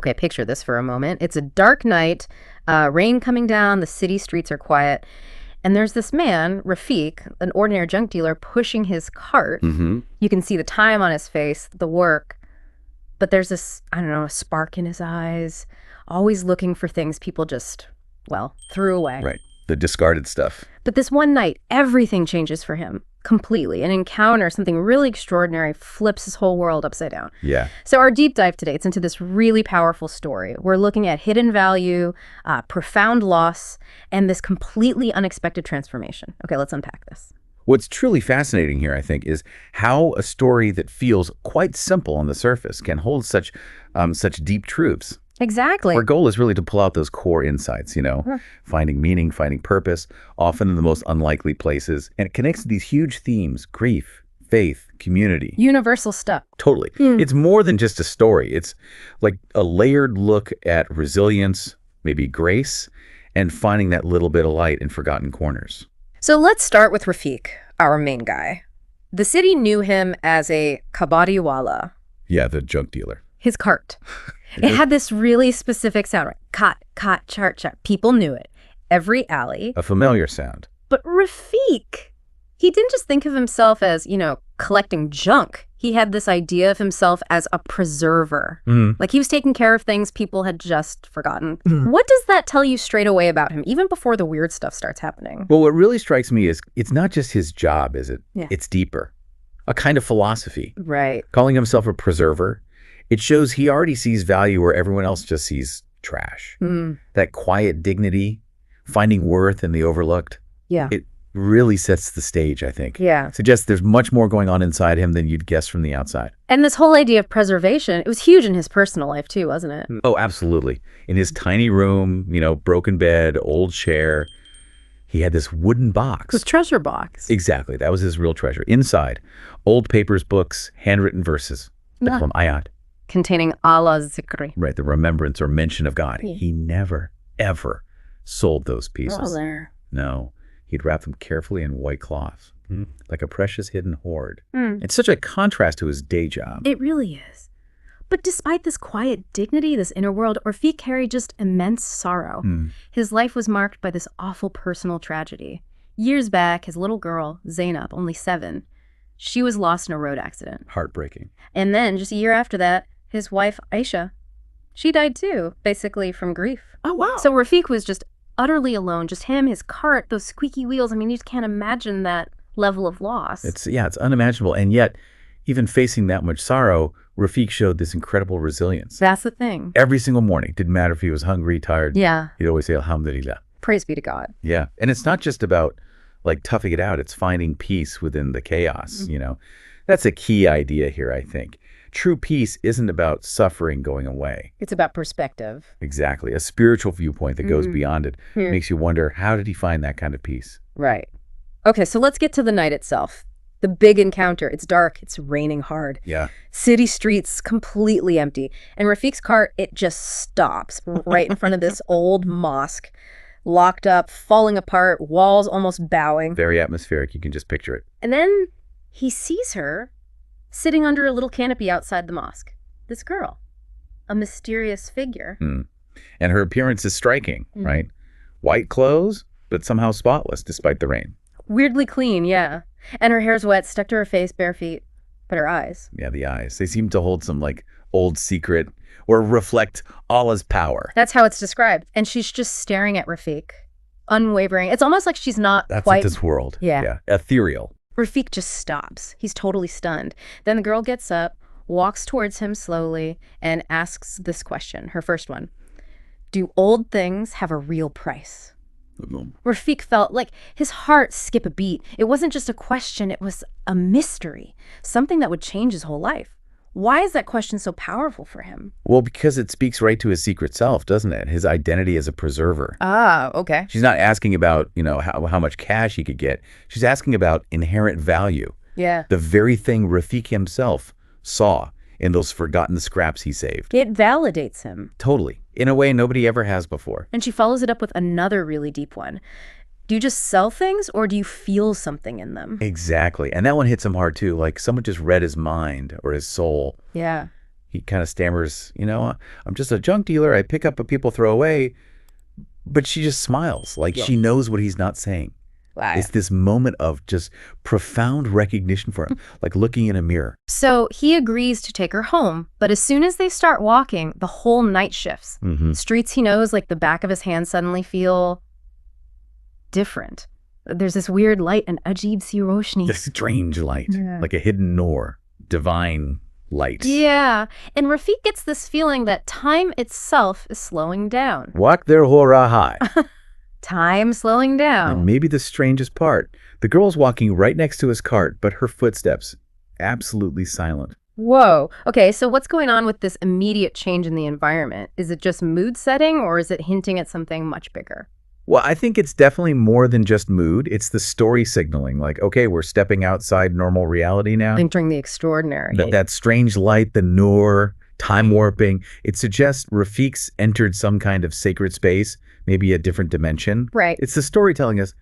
Okay, picture this for a moment. It's a dark night, rain coming down, the city streets are quiet, and there's this man, Rafiq, an ordinary junk dealer, pushing his cart. You can see the time on his face, the work, but there's this, I don't know, a spark in his eyes, always looking for things people just, well, threw away. Right, the discarded stuff. But this one night, everything changes for him completely. An encounter, something really extraordinary, flips his whole world upside down. Yeah. So our deep dive today, it's into this really powerful story. We're looking at hidden value, profound loss, and this completely unexpected transformation. Okay, let's unpack this. What's truly fascinating here, I think, is how a story that feels quite simple on the surface can hold such deep truths. Exactly. Our goal is really to pull out those core insights, finding meaning, finding purpose, often in the most unlikely places. And it connects to these huge themes: grief, faith, community. Universal stuff. Totally. It's more than just a story. It's like a layered look at resilience, maybe grace, and finding that little bit of light in forgotten corners. So let's start with Rafiq, our main guy. The city knew him as a kabadiwala. Yeah, the junk dealer. His cart. It had this really specific sound, right? Cot, cot, chart, chart. People knew it. Every alley. A familiar sound. But Rafiq, he didn't just think of himself as, collecting junk. He had this idea of himself as a preserver. Like he was taking care of things people had just forgotten. What does that tell you straight away about him, even before the weird stuff starts happening? Well, what really strikes me is it's not just his job, is it? Yeah. It's deeper. A kind of philosophy. Right. Calling himself a preserver, it shows he already sees value where everyone else just sees trash. That quiet dignity, finding worth in the overlooked. Yeah. It really sets the stage, I think. Yeah. Suggests there's much more going on inside him than you'd guess from the outside. And this whole idea of preservation, it was huge in his personal life too, wasn't it? Oh, absolutely. In his tiny room, broken bed, old chair, he had this wooden box. His treasure box. Exactly. That was his real treasure. Inside, old papers, books, handwritten verses. They call them ayat. Containing Allah's zikri. Right, the remembrance or mention of God. Yeah. He never, ever sold those pieces. Oh, there. No. He'd wrap them carefully in white cloth, like a precious hidden hoard. It's such a contrast to his day job. It really is. But despite this quiet dignity, this inner world, Rafiq carried just immense sorrow. His life was marked by this awful personal tragedy. Years back, his little girl, Zainab, only 7, she was lost in a road accident. Heartbreaking. And then, just a year after that, his wife, Aisha, she died too, basically from grief. Oh, wow. So Rafiq was just utterly alone, just him, his cart, those squeaky wheels. I mean, you just can't imagine that level of loss. It's unimaginable. And yet, even facing that much sorrow, Rafiq showed this incredible resilience. That's the thing. Every single morning, didn't matter if he was hungry, tired. Yeah. He'd always say, Alhamdulillah. Praise be to God. Yeah. And it's not just about toughing it out. It's finding peace within the chaos, That's a key idea here, I think. True peace isn't about suffering going away. It's about perspective. Exactly. A spiritual viewpoint that goes beyond it. Makes you wonder, how did he find that kind of peace? Right. Okay, so let's get to the night itself. The big encounter. It's dark. It's raining hard. Yeah. City streets completely empty. And Rafiq's cart, it just stops right in front of this old mosque. Locked up, falling apart, walls almost bowing. Very atmospheric. You can just picture it. And then he sees her sitting under a little canopy outside the mosque. This girl, a mysterious figure. And her appearance is striking, right? White clothes, but somehow spotless despite the rain. Weirdly clean, yeah. And her hair's wet, stuck to her face, bare feet. But her eyes. Yeah, the eyes. They seem to hold some old secret or reflect Allah's power. That's how it's described. And she's just staring at Rafiq, unwavering. It's almost like she's not That's quite... this world. Yeah. Ethereal. Rafiq just stops. He's totally stunned. Then the girl gets up, walks towards him slowly, and asks this question, her first one. Do old things have a real price? Rafiq felt like his heart skip a beat. It wasn't just a question, it was a mystery, something that would change his whole life. Why is that question so powerful for him? Well, because it speaks right to his secret self, doesn't it? His identity as a preserver. Ah, okay. She's not asking about, how much cash he could get. She's asking about inherent value. Yeah. The very thing Rafiq himself saw in those forgotten scraps he saved. It validates him. Totally. In a way nobody ever has before. And she follows it up with another really deep one. Do you just sell things or do you feel something in them? Exactly. And that one hits him hard too. Like someone just read his mind or his soul. Yeah. He kind of stammers, I'm just a junk dealer. I pick up what people throw away. But she just smiles like she knows what he's not saying. Wow. It's this moment of just profound recognition for him, like looking in a mirror. So he agrees to take her home, but as soon as they start walking, the whole night shifts. Streets he knows like the back of his hand suddenly feel different. There's this weird light, an ajib si roshni. A strange light, like a hidden noor, divine light. Yeah, and Rafiq gets this feeling that time itself is slowing down. Waqt der ho raha hai. Time slowing down. And maybe the strangest part, the girl's walking right next to his cart, but her footsteps absolutely silent. Whoa. Okay, so what's going on with this immediate change in the environment? Is it just mood setting, or is it hinting at something much bigger? Well, I think it's definitely more than just mood. It's the story signaling, like, okay, we're stepping outside normal reality now. Entering the extraordinary. That strange light, the noor, time warping, it suggests Rafiq's entered some kind of sacred space, maybe a different dimension. Right. It's the story telling us,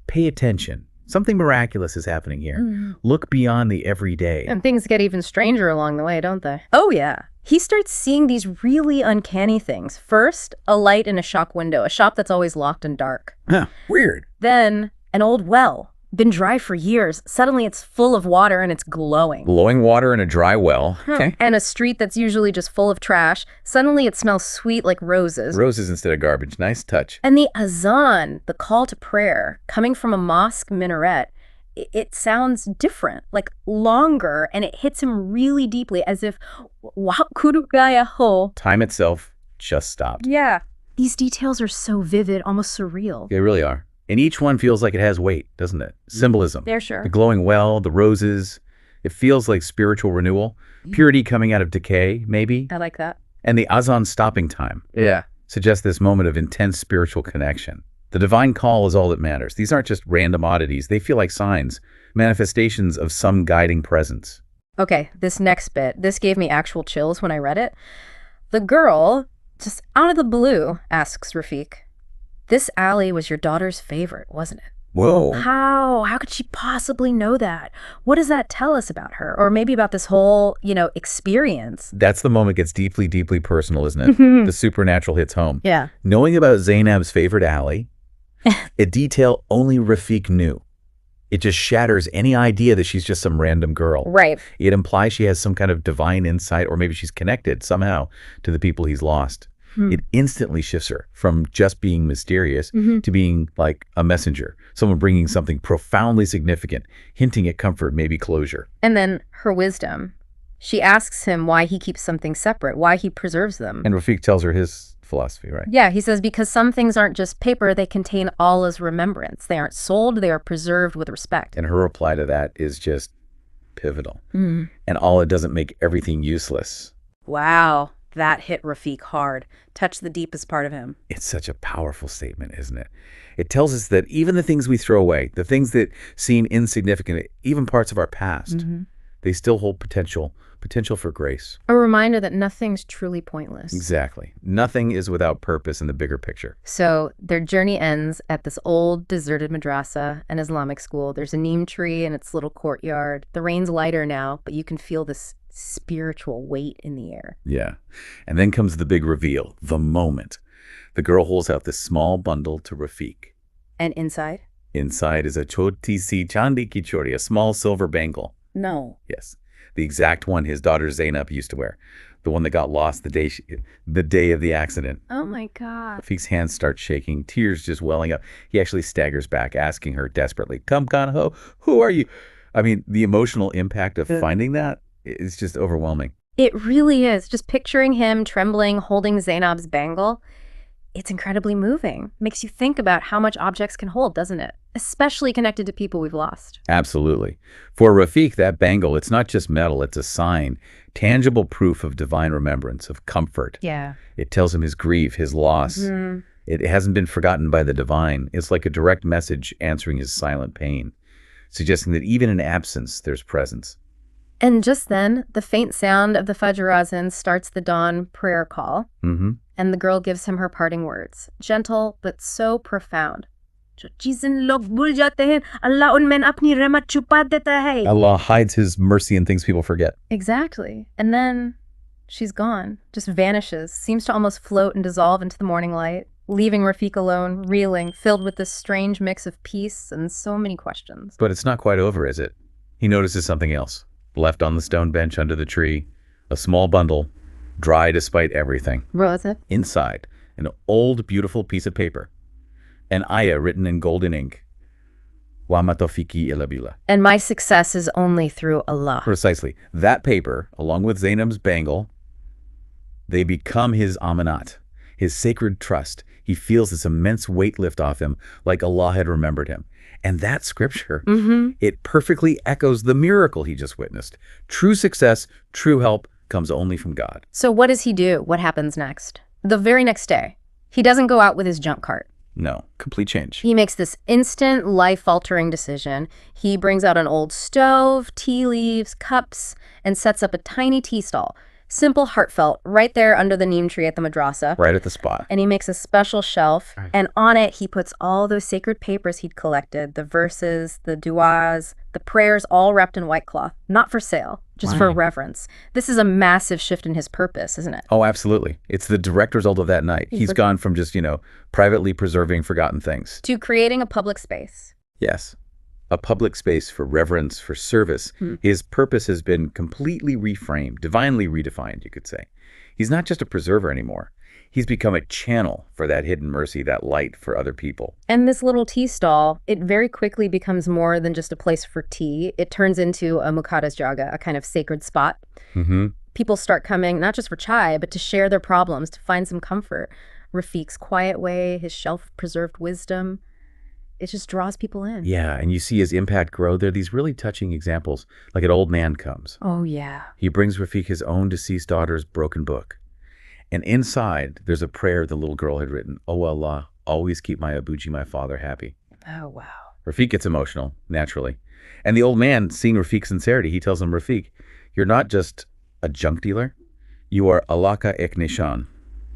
pay attention. Something miraculous is happening here. Look beyond the everyday. And things get even stranger along the way, don't they? Oh, yeah. He starts seeing these really uncanny things. First, a light in a shop window, a shop that's always locked and dark. Huh, weird. Then, an old well, been dry for years. Suddenly it's full of water and it's glowing. Glowing water in a dry well. Okay. And a street that's usually just full of trash. Suddenly it smells sweet like roses. Roses instead of garbage. Nice touch. And the azan, the call to prayer, coming from a mosque minaret, it sounds different, like longer, and it hits him really deeply, as if kurugaya ho. Time itself just stopped. Yeah. These details are so vivid, almost surreal. They really are. And each one feels like it has weight, doesn't it? Symbolism. They're sure. The glowing well, the roses. It feels like spiritual renewal. Purity coming out of decay, maybe. I like that. And the azan stopping time. Yeah. Suggests this moment of intense spiritual connection. The divine call is all that matters. These aren't just random oddities. They feel like signs, manifestations of some guiding presence. Okay, this next bit, this gave me actual chills when I read it. The girl, just out of the blue, asks Rafiq, "This alley was your daughter's favorite, wasn't it?" Whoa. How? How could she possibly know that? What does that tell us about her? Or maybe about this whole, experience? That's the moment gets deeply, deeply personal, isn't it? The supernatural hits home. Yeah. Knowing about Zainab's favorite alley, a detail only Rafiq knew. It just shatters any idea that she's just some random girl. Right. It implies she has some kind of divine insight, or maybe she's connected somehow to the people he's lost. It instantly shifts her from just being mysterious to being like a messenger, someone bringing something profoundly significant, hinting at comfort, maybe closure. And then her wisdom. She asks him why he keeps something separate, why he preserves them. And Rafiq tells her his philosophy, right? Yeah, he says because some things aren't just paper, they contain Allah's remembrance. They aren't sold, they are preserved with respect. And her reply to that is just pivotal. And Allah doesn't make everything useless. Wow. That hit Rafiq hard, touched the deepest part of him. It's such a powerful statement, isn't it? It tells us that even the things we throw away, the things that seem insignificant, even parts of our past, they still hold potential for grace. A reminder that nothing's truly pointless. Exactly. Nothing is without purpose in the bigger picture. So their journey ends at this old deserted madrasa, an Islamic school. There's a neem tree in its little courtyard. The rain's lighter now, but you can feel this spiritual weight in the air. Yeah. And then comes the big reveal, the moment. The girl holds out this small bundle to Rafiq. And inside? Inside is a choti si chandi ki chori, a small silver bangle. No. Yes. The exact one his daughter Zainab used to wear. The one that got lost the day of the accident. Oh my God. Rafiq's hands start shaking, tears just welling up. He actually staggers back, asking her desperately, "Come, Kanho, who are you?" I mean, the emotional impact of finding that is just overwhelming. It really is. Just picturing him trembling, holding Zainab's bangle, it's incredibly moving. Makes you think about how much objects can hold, doesn't it? Especially connected to people we've lost. Absolutely. For Rafiq, that bangle, it's not just metal, it's a sign, tangible proof of divine remembrance, of comfort. Yeah. It tells him his grief, his loss. It hasn't been forgotten by the divine. It's like a direct message answering his silent pain, suggesting that even in absence, there's presence. And just then, the faint sound of the Fajr Azan starts the dawn prayer call. And the girl gives him her parting words, gentle but so profound. Allah hides his mercy in things people forget. Exactly. And then She's gone, just vanishes, seems to almost float and dissolve into the morning light, leaving Rafiq alone, reeling, filled with this strange mix of peace and so many questions. But it's not quite over, is it? He notices something else. Left on the stone bench under the tree, a small bundle, dry despite everything. What was it? Inside, an old, beautiful piece of paper. An ayah written in golden ink. Wa ma tawfiqi illa billah. And my success is only through Allah. Precisely. That paper, along with Zainab's bangle, they become his amanat, his sacred trust. He feels this immense weight lift off him, like Allah had remembered him. And that scripture, it perfectly echoes the miracle he just witnessed. True success, true help comes only from God. So what does he do? What happens next? The very next day, he doesn't go out with his junk cart. No, complete change. He makes this instant, life-altering decision. He brings out an old stove, tea leaves, cups, and sets up a tiny tea stall. Simple, heartfelt, right there under the neem tree at the madrasa. Right at the spot. And he makes a special shelf, and on it he puts all those sacred papers he'd collected, the verses, the du'as, the prayers, all wrapped in white cloth. Not for sale, just for reverence. This is a massive shift in his purpose, isn't it? Oh, absolutely. It's the direct result of that night. He's gone from just, privately preserving forgotten things. To creating a public space. Yes. A public space for reverence, for service. His purpose has been completely reframed, divinely redefined, you could say. He's not just a preserver anymore. He's become a channel for that hidden mercy, that light for other people. And this little tea stall, it very quickly becomes more than just a place for tea. It turns into a muqaddas jaga, a kind of sacred spot. People start coming, not just for chai, but to share their problems, to find some comfort. Rafiq's quiet way, his shelf-preserved wisdom, it just draws people in. Yeah, and you see his impact grow. There are these really touching examples, like an old man comes. Oh, yeah. He brings Rafiq his own deceased daughter's broken book. And inside, there's a prayer the little girl had written. Oh, Allah, always keep my Abuji, my father, happy. Oh, wow. Rafiq gets emotional, naturally. And the old man, seeing Rafiq's sincerity, he tells him, Rafiq, you're not just a junk dealer. You are Alaka ek nishan,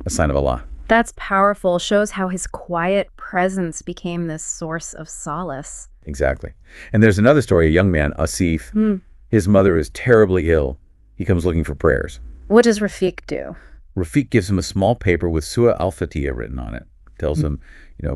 a sign of Allah. That's powerful. Shows how his quiet presence became this source of solace. Exactly. And there's another story, a young man, Asif. His mother is terribly ill. He comes looking for prayers. What does Rafiq do? Rafiq gives him a small paper with Surah Al-Fatihah written on it. Tells him,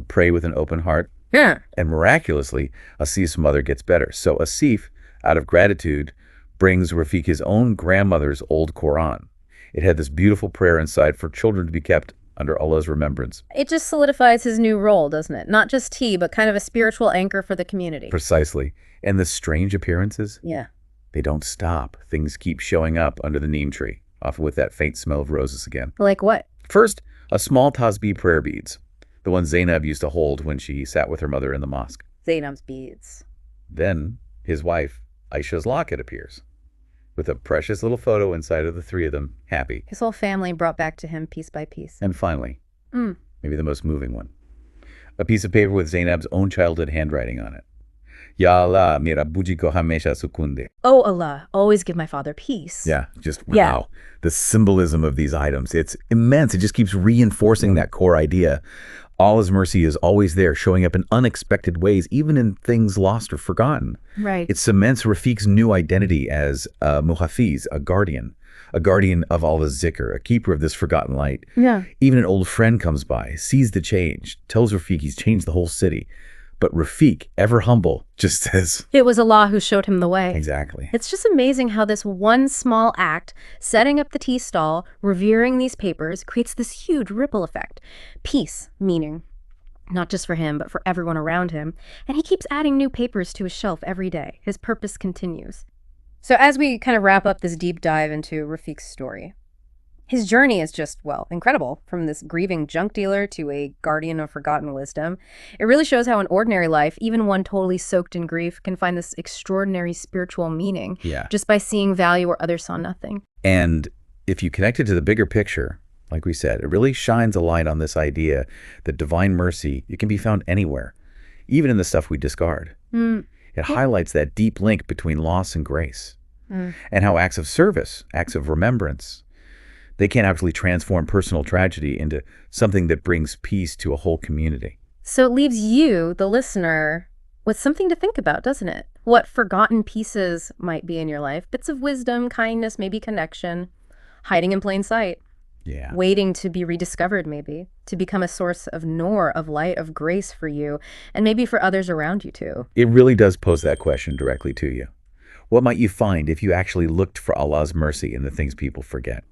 pray with an open heart. Yeah. And miraculously, Asif's mother gets better. So Asif, out of gratitude, brings Rafiq his own grandmother's old Quran. It had this beautiful prayer inside for children to be kept under Allah's remembrance. It just solidifies his new role, doesn't it? Not just tea, but kind of a spiritual anchor for the community. Precisely. And the strange appearances? Yeah. They don't stop. Things keep showing up under the neem tree, often with that faint smell of roses again. Like what? First, a small tasbih prayer beads, the one Zainab used to hold when she sat with her mother in the mosque. Zainab's beads. Then his wife, Aisha's locket, appears, with a precious little photo inside of the three of them, happy. His whole family brought back to him piece by piece. And finally, maybe the most moving one, a piece of paper with Zainab's own childhood handwriting on it. Ya Allah, mera buji ko hamesha sukun de. Oh Allah, always give my father peace. Yeah, just wow. Yeah. The symbolism of these items, it's immense. It just keeps reinforcing that core idea. Allah's mercy is always there, showing up in unexpected ways, even in things lost or forgotten. Right. It cements Rafiq's new identity as a muhafiz, a guardian of Allah's zikr, a keeper of this forgotten light. Yeah. Even an old friend comes by, sees the change, tells Rafiq he's changed the whole city. But Rafiq, ever humble, just says, it was Allah who showed him the way. Exactly. It's just amazing how this one small act, setting up the tea stall, revering these papers, creates this huge ripple effect. Peace, meaning, not just for him, but for everyone around him. And he keeps adding new papers to his shelf every day. His purpose continues. So as we kind of wrap up this deep dive into Rafiq's story, his journey is just, well, incredible. From this grieving junk dealer to a guardian of forgotten wisdom. It really shows how an ordinary life, even one totally soaked in grief, can find this extraordinary spiritual meaning just by seeing value where others saw nothing. And if you connect it to the bigger picture, like we said, it really shines a light on this idea that divine mercy, it can be found anywhere, even in the stuff we discard. It highlights that deep link between loss and grace, and how acts of service, acts of remembrance, they can actually transform personal tragedy into something that brings peace to a whole community. So it leaves you, the listener, with something to think about, doesn't it? What forgotten pieces might be in your life, bits of wisdom, kindness, maybe connection. hiding in plain sight, Yeah. waiting to be rediscovered, maybe, to become a source of nur, of light, of grace for you, and maybe for others around you too. It really does pose that question directly to you. What might you find if you actually looked for Allah's mercy in the things people forget?